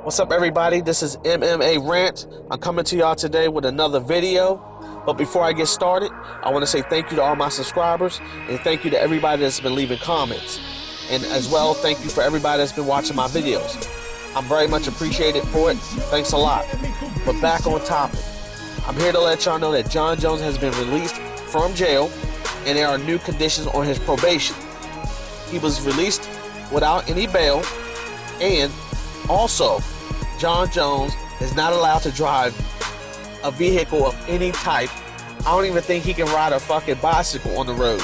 What's up, everybody? This is MMA Rant. I'm coming to y'all today with another video. But before I get started, I want to say thank you to all my subscribers and thank you to everybody that's been leaving comments. And as well, thank you for everybody that's been watching my videos. I'm very much appreciated for it. Thanks a lot. But back on topic. I'm here to let y'all know that Jon Jones has been released from jail and there are new conditions on his probation. He was released without any bail, and also Jon Jones is not allowed to drive a vehicle of any type. I don't even think he can ride a fucking bicycle on the road.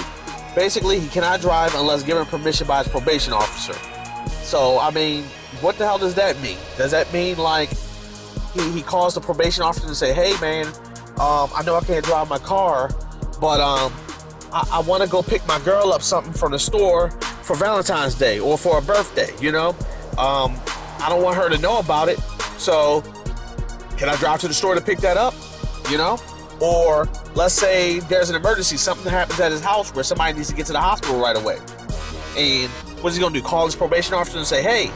Basically, he cannot drive unless given permission by his probation officer. So, I mean, what the hell does that mean? Does that mean, like, he calls the probation officer and say, hey, man, I know I can't drive my car, but I want to go pick my girl up something from the store for Valentine's Day or for a birthday, you know? I don't want her to know about it, so can I drive to the store to pick that up, you know? Or let's say there's an emergency, something happens at his house where somebody needs to get to the hospital right away. And what is he gonna do? Call his probation officer and say, hey,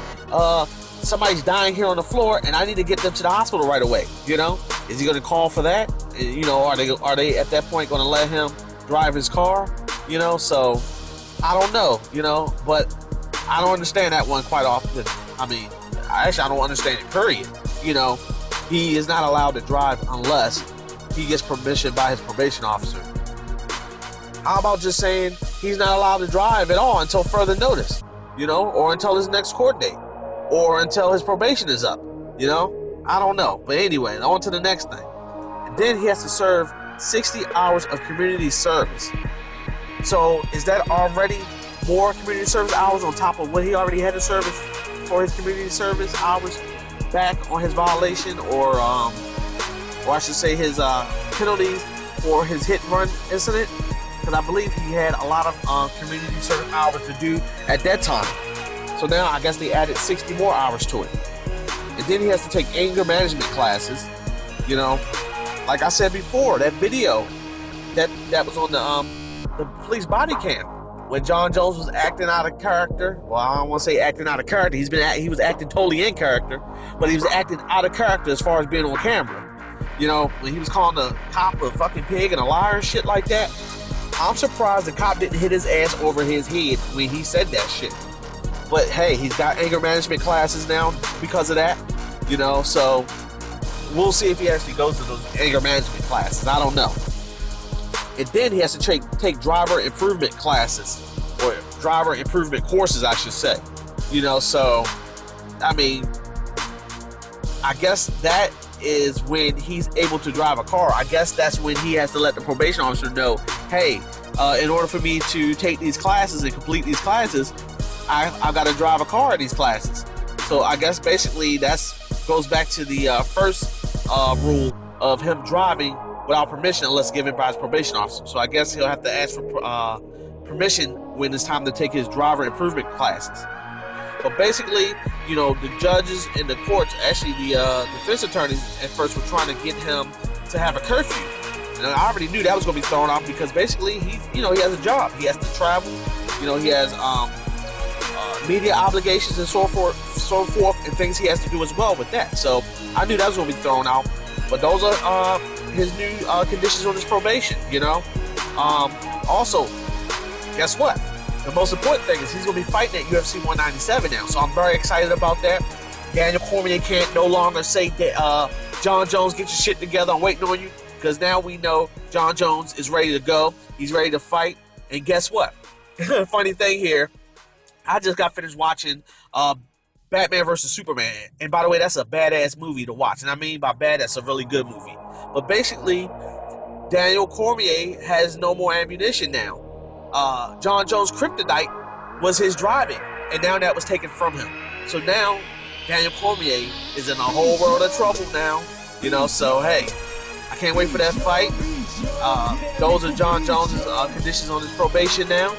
somebody's dying here on the floor and I need to get them to the hospital right away, you know? Is he gonna call for that? You know, are they at that point gonna let him drive his car? You know, so I don't know, you know, but I don't understand that one quite often. I mean, I don't understand it, period. You know, he is not allowed to drive unless he gets permission by his probation officer. How about just saying he's not allowed to drive at all until further notice, you know, or until his next court date, or until his probation is up, you know? I don't know. But anyway, on to the next thing. And then he has to serve 60 hours of community service. So is that already more community service hours on top of what he already had to service for his community service hours back on his violation, or I should say his penalties for his hit and run incident? Because I believe he had a lot of community service hours to do at that time. So now I guess they added 60 more hours to it. And then he has to take anger management classes. You know, like I said before, that video that was on the police body cam when Jon Jones was acting out of character. Well, I don't want to say acting out of character. He was acting totally in character, but he was acting out of character as far as being on camera. You know, when he was calling the cop a fucking pig and a liar and shit like that. I'm surprised the cop didn't hit his ass over his head when he said that shit. But hey, he's got anger management classes now because of that. You know, so we'll see if he actually goes to those anger management classes. I don't know. And then he has to take driver improvement classes, or driver improvement courses, I should say. You know, so, I mean, I guess that is when he's able to drive a car. I guess that's when he has to let the probation officer know, hey, in order for me to take these classes and complete these classes, I got to drive a car in these classes. So I guess basically goes back to the first rule of him driving without permission unless given by his probation officer. So I guess he'll have to ask for permission when it's time to take his driver improvement classes. But basically, you know, the judges and the courts, actually the defense attorneys at first were trying to get him to have a curfew. And I already knew that was going to be thrown off because basically he has a job. He has to travel. You know, he has media obligations and so forth, and things he has to do as well with that. So I knew that was going to be thrown out. But those are his new conditions on his probation, you know. Also, guess what? The most important thing is he's going to be fighting at UFC 197 now. So I'm very excited about that. Daniel Cormier can't no longer say that Jon Jones, get your shit together, I'm waiting on you. Because now we know Jon Jones is ready to go. He's ready to fight. And guess what? Funny thing here, I just got finished watching Batman vs. Superman. And by the way, that's a badass movie to watch. And I mean by bad, that's a really good movie. But basically, Daniel Cormier has no more ammunition now. Jon Jones' kryptonite was his driving. And now that was taken from him. So now, Daniel Cormier is in a whole world of trouble now. You know, so hey, I can't wait for that fight. Those are Jon Jones' conditions on his probation now.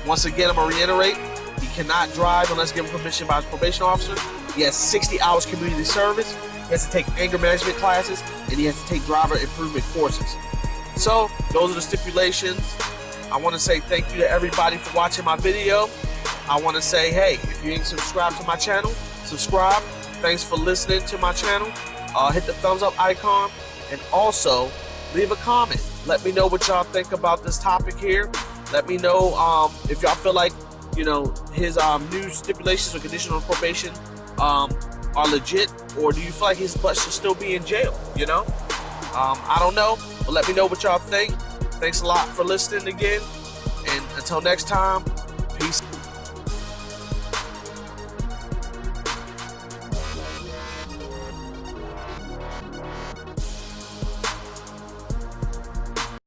Once again, I'm going to reiterate, he cannot drive unless given permission by his probation officer. He has 60 hours community service. He has to take anger management classes, and he has to take driver improvement courses. So, those are the stipulations. I want to say thank you to everybody for watching my video. I want to say, hey, if you ain't subscribed to my channel, subscribe. Thanks for listening to my channel. Hit the thumbs up icon, and also leave a comment. Let me know what y'all think about this topic here. Let me know if y'all feel like, you know, his new stipulations or conditions on probation are legit, or do you feel like his butt should still be in jail? You know, I don't know, but let me know what y'all think. Thanks a lot for listening again, and until next time,